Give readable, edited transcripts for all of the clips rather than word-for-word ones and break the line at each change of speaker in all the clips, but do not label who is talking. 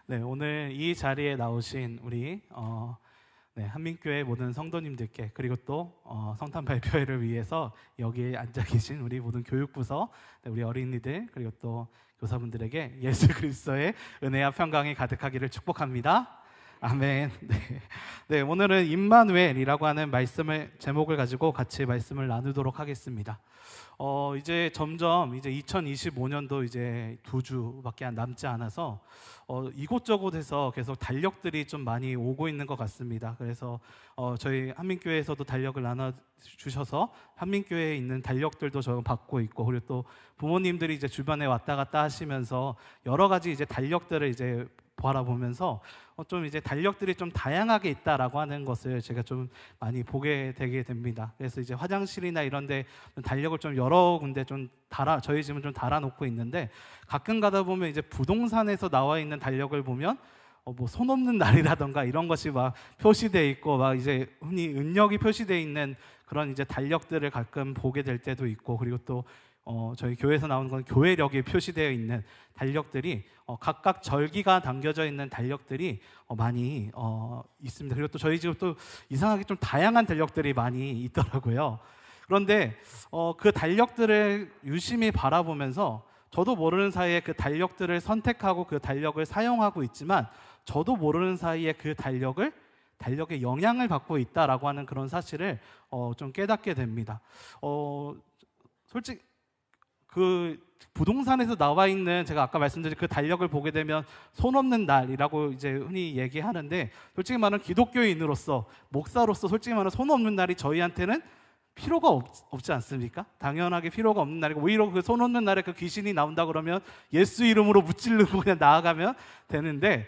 네, 오늘 이 자리에 나오신 우리 한민교회 모든 성도님들께, 그리고 또 성탄 발표회를 위해서 여기에 앉아 계신 우리 모든 교육부서, 우리 어린이들, 그리고 또 교사분들에게 예수 그리스도의 은혜와 평강이 가득하기를 축복합니다. 아멘. 네, 오늘은 임마누엘이라고 하는 말씀을 제목을 가지고 같이 말씀을 나누도록 하겠습니다. 이제 점점 이제 2025년도 이제 2주밖에 남지 않아서 이곳저곳에서 계속 달력들이 좀 많이 오고 있는 것 같습니다. 그래서 저희 한민교회에서도 달력을 나눠 주셔서 한민교회에 있는 달력들도 저는 받고 있고, 그리고 또 부모님들이 이제 주변에 왔다 갔다 하시면서 여러 가지 이제 달력들을 이제 바라보면서 좀 이제 달력들이 좀 다양하게 있다라고 하는 것을 제가 좀 많이 보게 되게 됩니다. 그래서 이제 화장실이나 이런데 달력을 좀 여러 군데 좀 저희 집은 좀 달아놓고 있는데, 가끔 가다 보면 이제 부동산에서 나와 있는 달력을 보면 뭐 손 없는 날이라던가 이런 것이 막 표시되어 있고, 막 이제 흔히 은력이 표시되어 있는 그런 이제 달력들을 가끔 보게 될 때도 있고, 그리고 또 저희 교회에서 나오는 건 교회력이 표시되어 있는 달력들이 각각 절기가 담겨져 있는 달력들이 많이 있습니다. 그리고 또 저희 집은 또 이상하게 좀 다양한 달력들이 많이 있더라고요. 그런데 그 달력들을 유심히 바라보면서 저도 모르는 사이에 그 달력들을 선택하고 그 달력을 사용하고 있지만, 저도 모르는 사이에 그 달력의 영향을 받고 있다라고 하는 그런 사실을 좀 깨닫게 됩니다. 솔직히 그 부동산에서 나와 있는, 제가 아까 말씀드린 그 달력을 보게 되면 손 없는 날이라고 이제 흔히 얘기하는데, 솔직히 말하면 기독교인으로서, 목사로서 솔직히 말하면 손 없는 날이 저희한테는 필요가 없지 않습니까? 당연하게 필요가 없는 날이고, 오히려 그 손 없는 날에 그 귀신이 나온다 그러면 예수 이름으로 무찔르고 그냥 나아가면 되는데,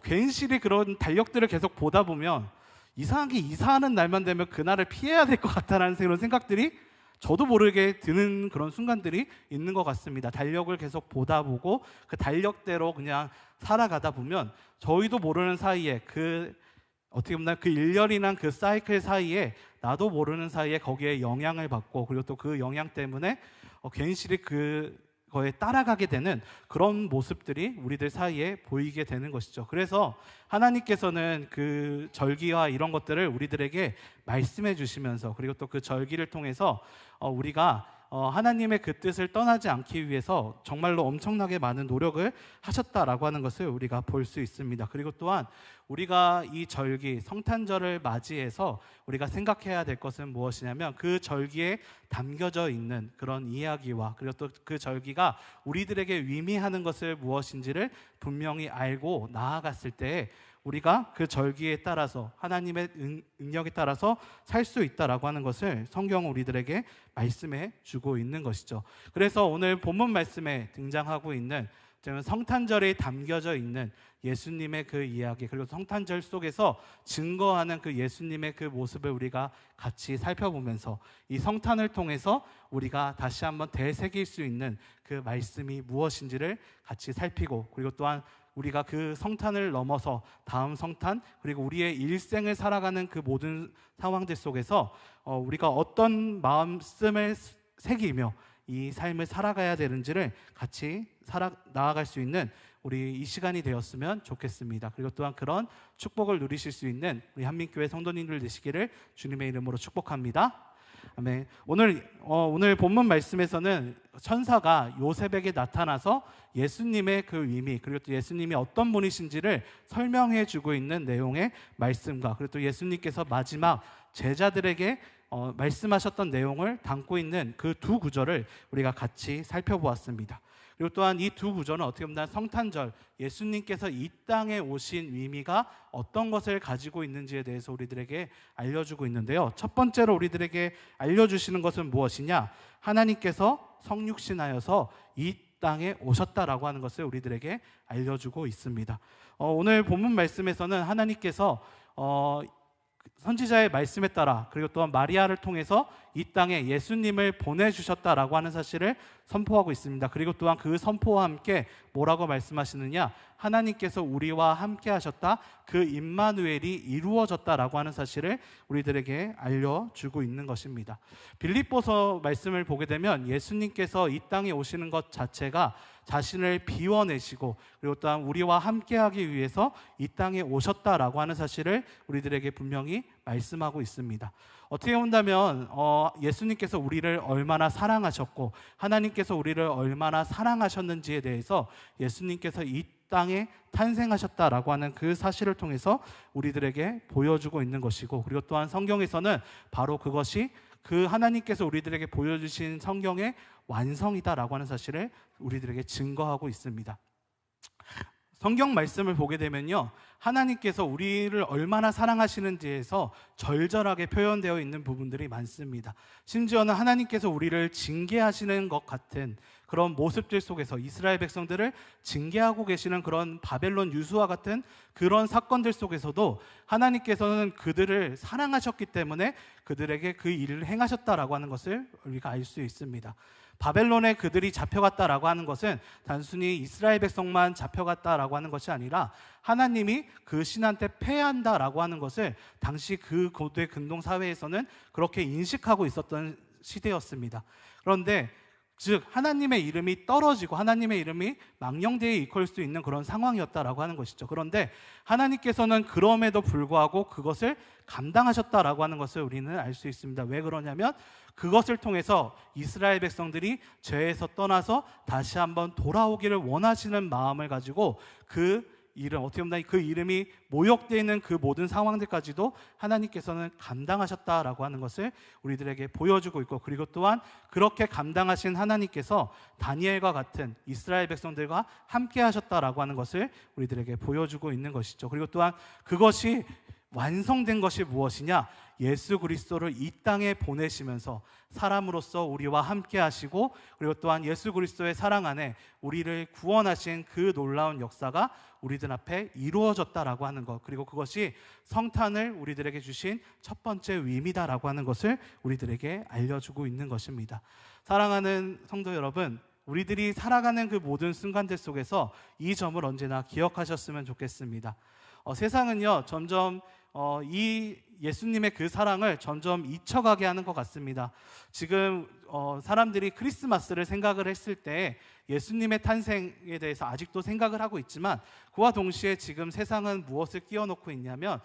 괜시리 그런 달력들을 계속 보다 보면 이상하게 이사하는 날만 되면 그날을 피해야 될 것 같다라는 그런 생각들이 저도 모르게 드는 그런 순간들이 있는 것 같습니다. 달력을 계속 보다 보고 그 달력대로 그냥 살아가다 보면 저희도 모르는 사이에 어떻게 보면 그 일렬이란 그 사이클 사이에 나도 모르는 사이에 거기에 영향을 받고, 그리고 또 그 영향 때문에 괜시리 그거에 따라가게 되는 그런 모습들이 우리들 사이에 보이게 되는 것이죠. 그래서 하나님께서는 그 절기와 이런 것들을 우리들에게 말씀해 주시면서, 그리고 또 그 절기를 통해서 우리가 하나님의 그 뜻을 떠나지 않기 위해서 정말로 엄청나게 많은 노력을 하셨다라고 하는 것을 우리가 볼 수 있습니다. 그리고 또한 우리가 이 절기, 성탄절을 맞이해서 우리가 생각해야 될 것은 무엇이냐면, 그 절기에 담겨져 있는 그런 이야기와, 그리고 또 그 절기가 우리들에게 의미하는 것을 무엇인지를 분명히 알고 나아갔을 때 우리가 그 절기에 따라서 하나님의 능력에 따라서 살 수 있다라고 하는 것을 성경은 우리들에게 말씀해 주고 있는 것이죠. 그래서 오늘 본문 말씀에 등장하고 있는 성탄절에 담겨져 있는 예수님의 그 이야기, 그리고 성탄절 속에서 증거하는 그 예수님의 그 모습을 우리가 같이 살펴보면서 이 성탄을 통해서 우리가 다시 한번 되새길 수 있는 그 말씀이 무엇인지를 같이 살피고, 그리고 또한 우리가 그 성탄을 넘어서 다음 성탄, 그리고 우리의 일생을 살아가는 그 모든 상황들 속에서 우리가 어떤 마음씀을 새기며 이 삶을 살아가야 되는지를 같이 나아갈 수 있는 우리 이 시간이 되었으면 좋겠습니다. 그리고 또한 그런 축복을 누리실 수 있는 우리 한민교회 성도님들 되시기를 주님의 이름으로 축복합니다. 아멘. 오늘 본문 말씀에서는 천사가 요셉에게 나타나서 예수님의 그 의미, 그리고 또 예수님이 어떤 분이신지를 설명해 주고 있는 내용의 말씀과, 그리고 또 예수님께서 마지막 제자들에게 말씀하셨던 내용을 담고 있는 그 두 구절을 우리가 같이 살펴보았습니다. 그리고 또한 이 두 구절은 어떻게 보면 성탄절, 예수님께서 이 땅에 오신 의미가 어떤 것을 가지고 있는지에 대해서 우리들에게 알려주고 있는데요. 첫 번째로 우리들에게 알려주시는 것은 무엇이냐? 하나님께서 성육신하여서 이 땅에 오셨다라고 하는 것을 우리들에게 알려주고 있습니다. 오늘 본문 말씀에서는 하나님께서 선지자의 말씀에 따라, 그리고 또한 마리아를 통해서 이 땅에 예수님을 보내주셨다라고 하는 사실을 선포하고 있습니다. 그리고 또한 그 선포와 함께 뭐라고 말씀하시느냐? 하나님께서 우리와 함께 하셨다, 그 임마누엘이 이루어졌다라고 하는 사실을 우리들에게 알려주고 있는 것입니다. 빌립보서 말씀을 보게 되면 예수님께서 이 땅에 오시는 것 자체가 자신을 비워내시고 그리고 또한 우리와 함께하기 위해서 이 땅에 오셨다라고 하는 사실을 우리들에게 분명히 말씀하고 있습니다. 어떻게 본다면 예수님께서 우리를 얼마나 사랑하셨고 하나님께서 우리를 얼마나 사랑하셨는지에 대해서 예수님께서 이 땅에 탄생하셨다라고 하는 그 사실을 통해서 우리들에게 보여주고 있는 것이고, 그리고 또한 성경에서는 바로 그것이 그 하나님께서 우리들에게 보여주신 성경의 완성이다라고 하는 사실을 우리들에게 증거하고 있습니다. 성경 말씀을 보게 되면요, 하나님께서 우리를 얼마나 사랑하시는지에서 절절하게 표현되어 있는 부분들이 많습니다. 심지어는 하나님께서 우리를 징계하시는 것 같은 그런 모습들 속에서 이스라엘 백성들을 징계하고 계시는 그런 바벨론 유수와 같은 그런 사건들 속에서도 하나님께서는 그들을 사랑하셨기 때문에 그들에게 그 일을 행하셨다라고 하는 것을 우리가 알 수 있습니다. 바벨론에 그들이 잡혀갔다라고 하는 것은 단순히 이스라엘 백성만 잡혀갔다라고 하는 것이 아니라 하나님이 그 신한테 패한다라고 하는 것을 당시 그 고대 근동 사회에서는 그렇게 인식하고 있었던 시대였습니다. 그런데 즉 하나님의 이름이 떨어지고 하나님의 이름이 망령되이 일컬 수 있는 그런 상황이었다라고 하는 것이죠. 그런데 하나님께서는 그럼에도 불구하고 그것을 감당하셨다라고 하는 것을 우리는 알 수 있습니다. 왜 그러냐면 그것을 통해서 이스라엘 백성들이 죄에서 떠나서 다시 한번 돌아오기를 원하시는 마음을 가지고 그 이름, 어떻게 보면 그 이름이 모욕되어 있는 그 모든 상황들까지도 하나님께서는 감당하셨다라고 하는 것을 우리들에게 보여주고 있고, 그리고 또한 그렇게 감당하신 하나님께서 다니엘과 같은 이스라엘 백성들과 함께 하셨다라고 하는 것을 우리들에게 보여주고 있는 것이죠. 그리고 또한 그것이 완성된 것이 무엇이냐? 예수 그리스도를 이 땅에 보내시면서 사람으로서 우리와 함께 하시고, 그리고 또한 예수 그리스도의 사랑 안에 우리를 구원하신 그 놀라운 역사가 우리들 앞에 이루어졌다라고 하는 것, 그리고 그것이 성탄을 우리들에게 주신 첫 번째 의미다라고 하는 것을 우리들에게 알려주고 있는 것입니다. 사랑하는 성도 여러분, 우리들이 살아가는 그 모든 순간들 속에서 이 점을 언제나 기억하셨으면 좋겠습니다. 세상은요 점점 이 예수님의 그 사랑을 점점 잊혀가게 하는 것 같습니다. 지금 사람들이 크리스마스를 생각을 했을 때 예수님의 탄생에 대해서 아직도 생각을 하고 있지만, 그와 동시에 지금 세상은 무엇을 끼워놓고 있냐면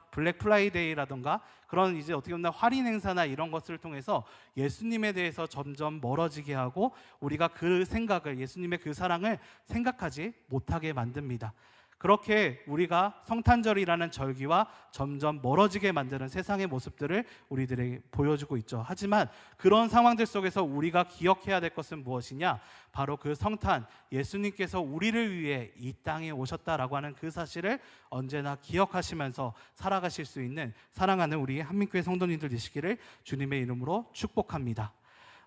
블랙 프라이데이라던가 그런 이제 어떻게 보면 할인 행사나 이런 것을 통해서 예수님에 대해서 점점 멀어지게 하고 우리가 그 생각을, 예수님의 그 사랑을 생각하지 못하게 만듭니다. 그렇게 우리가 성탄절이라는 절기와 점점 멀어지게 만드는 세상의 모습들을 우리들에게 보여주고 있죠. 하지만 그런 상황들 속에서 우리가 기억해야 될 것은 무엇이냐? 바로 그 성탄, 예수님께서 우리를 위해 이 땅에 오셨다라고 하는 그 사실을 언제나 기억하시면서 살아가실 수 있는 사랑하는 우리 한민교회 성도님들 되시기를 주님의 이름으로 축복합니다.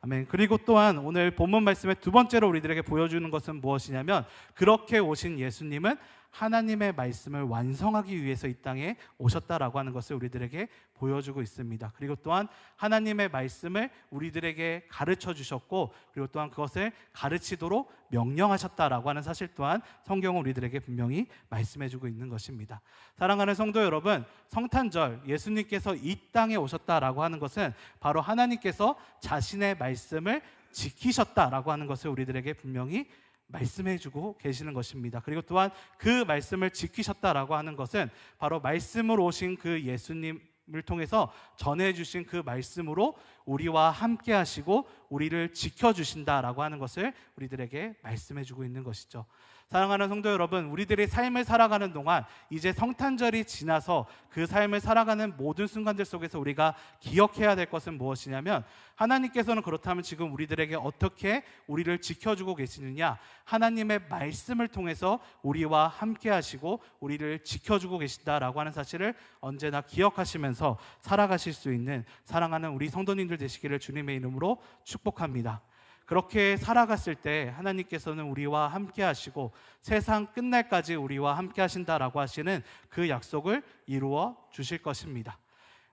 아멘. 그리고 또한 오늘 본문 말씀의 두 번째로 우리들에게 보여주는 것은 무엇이냐면, 그렇게 오신 예수님은 하나님의 말씀을 완성하기 위해서 이 땅에 오셨다라고 하는 것을 우리들에게 보여주고 있습니다. 그리고 또한 하나님의 말씀을 우리들에게 가르쳐 주셨고, 그리고 또한 그것을 가르치도록 명령하셨다라고 하는 사실 또한 성경은 우리들에게 분명히 말씀해 주고 있는 것입니다. 사랑하는 성도 여러분, 성탄절 예수님께서 이 땅에 오셨다라고 하는 것은 바로 하나님께서 자신의 말씀을 지키셨다라고 하는 것을 우리들에게 분명히 말씀해 주고 계시는 것입니다. 그리고 또한 그 말씀을 지키셨다라고 하는 것은 바로 말씀으로 오신 그 예수님을 통해서 전해주신 그 말씀으로 우리와 함께 하시고 우리를 지켜주신다라고 하는 것을 우리들에게 말씀해 주고 있는 것이죠. 사랑하는 성도 여러분, 우리들의 삶을 살아가는 동안 이제 성탄절이 지나서 그 삶을 살아가는 모든 순간들 속에서 우리가 기억해야 될 것은 무엇이냐면, 하나님께서는 그렇다면 지금 우리들에게 어떻게 우리를 지켜주고 계시느냐? 하나님의 말씀을 통해서 우리와 함께 하시고 우리를 지켜주고 계신다라고 하는 사실을 언제나 기억하시면서 살아가실 수 있는 사랑하는 우리 성도님들 되시기를 주님의 이름으로 축복합니다. 그렇게 살아갔을 때 하나님께서는 우리와 함께 하시고 세상 끝날까지 우리와 함께 하신다라고 하시는 그 약속을 이루어 주실 것입니다.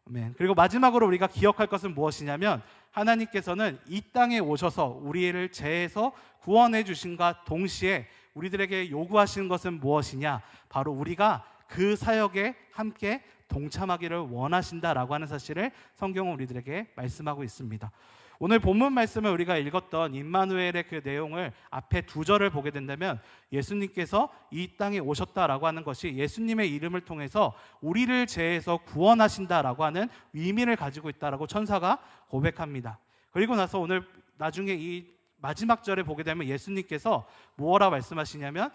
아멘. 그리고 마지막으로 우리가 기억할 것은 무엇이냐면, 하나님께서는 이 땅에 오셔서 우리를 죄에서 구원해 주신과 동시에 우리들에게 요구하시는 것은 무엇이냐? 바로 우리가 그 사역에 함께 동참하기를 원하신다라고 하는 사실을 성경은 우리들에게 말씀하고 있습니다. 오늘 본문 말씀을 우리가 읽었던 임마누엘의 그 내용을 앞에 두 절을 보게 된다면 예수님께서 이 땅에 오셨다라고 하는 것이 예수님의 이름을 통해서 우리를 죄에서 구원하신다라고 하는 의미를 가지고 있다라고 천사가 고백합니다. 그리고 나서 오늘 나중에 이 마지막 절에 보게 되면 예수님께서 뭐라 말씀하시냐면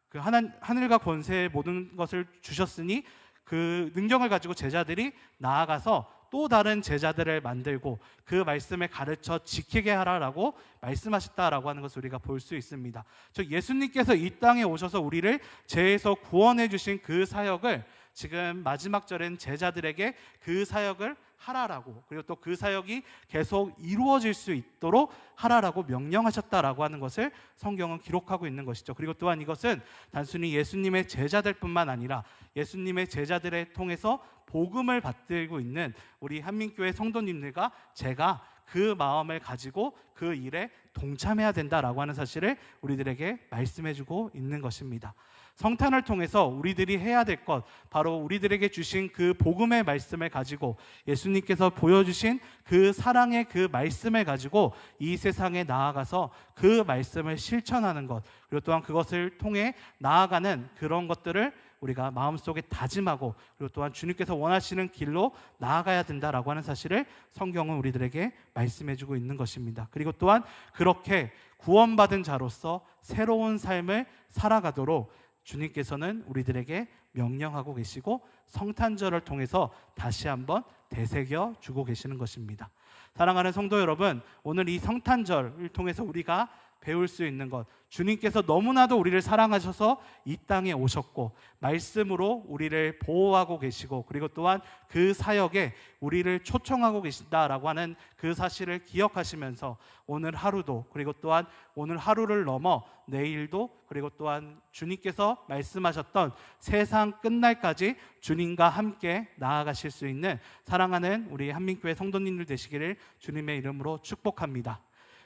그 하늘과 권세의 모든 것을 주셨으니 그 능력을 가지고 제자들이 나아가서 또 다른 제자들을 만들고 그 말씀을 가르쳐 지키게 하라라고 말씀하셨다라고 하는 것을 우리가 볼 수 있습니다. 즉 예수님께서 이 땅에 오셔서 우리를 죄에서 구원해 주신 그 사역을 지금 마지막 절엔 제자들에게 그 사역을 하라라고, 그리고 또 그 사역이 계속 이루어질 수 있도록 하라라고 명령하셨다라고 하는 것을 성경은 기록하고 있는 것이죠. 그리고 또한 이것은 단순히 예수님의 제자들뿐만 아니라 예수님의 제자들을 통해서 복음을 받들고 있는 우리 한민교회 성도님들과 제가 그 마음을 가지고 그 일에 동참해야 된다라고 하는 사실을 우리들에게 말씀해주고 있는 것입니다. 성탄을 통해서 우리들이 해야 될 것, 바로 우리들에게 주신 그 복음의 말씀을 가지고 예수님께서 보여주신 그 사랑의 그 말씀을 가지고 이 세상에 나아가서 그 말씀을 실천하는 것, 그리고 또한 그것을 통해 나아가는 그런 것들을 우리가 마음속에 다짐하고, 그리고 또한 주님께서 원하시는 길로 나아가야 된다라고 하는 사실을 성경은 우리들에게 말씀해주고 있는 것입니다. 그리고 또한 그렇게 구원받은 자로서 새로운 삶을 살아가도록 주님께서는 우리들에게 명령하고 계시고 성탄절을 통해서 다시 한번 되새겨 주고 계시는 것입니다. 사랑하는 성도 여러분, 오늘 이 성탄절을 통해서 우리가 배울 수 있는 것, 주님께서 너무나도 우리를 사랑하셔서 이 땅에 오셨고 말씀으로 우리를 보호하고 계시고, 그리고 또한 그 사역에 우리를 초청하고 계신다라고 하는 그 사실을 기억하시면서 오늘 하루도, 그리고 또한 오늘 하루를 넘어 내일도, 그리고 또한 주님께서 말씀하셨던 세상 끝날까지 주님과 함께 나아가실 수 있는 사랑하는 우리 한민교회 성도님들 되시기를 주님의 이름으로 축복합니다.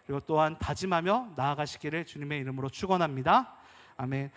그리고 또한 다짐하며 나아가시기를 주님의 이름으로 축원합니다. 아멘.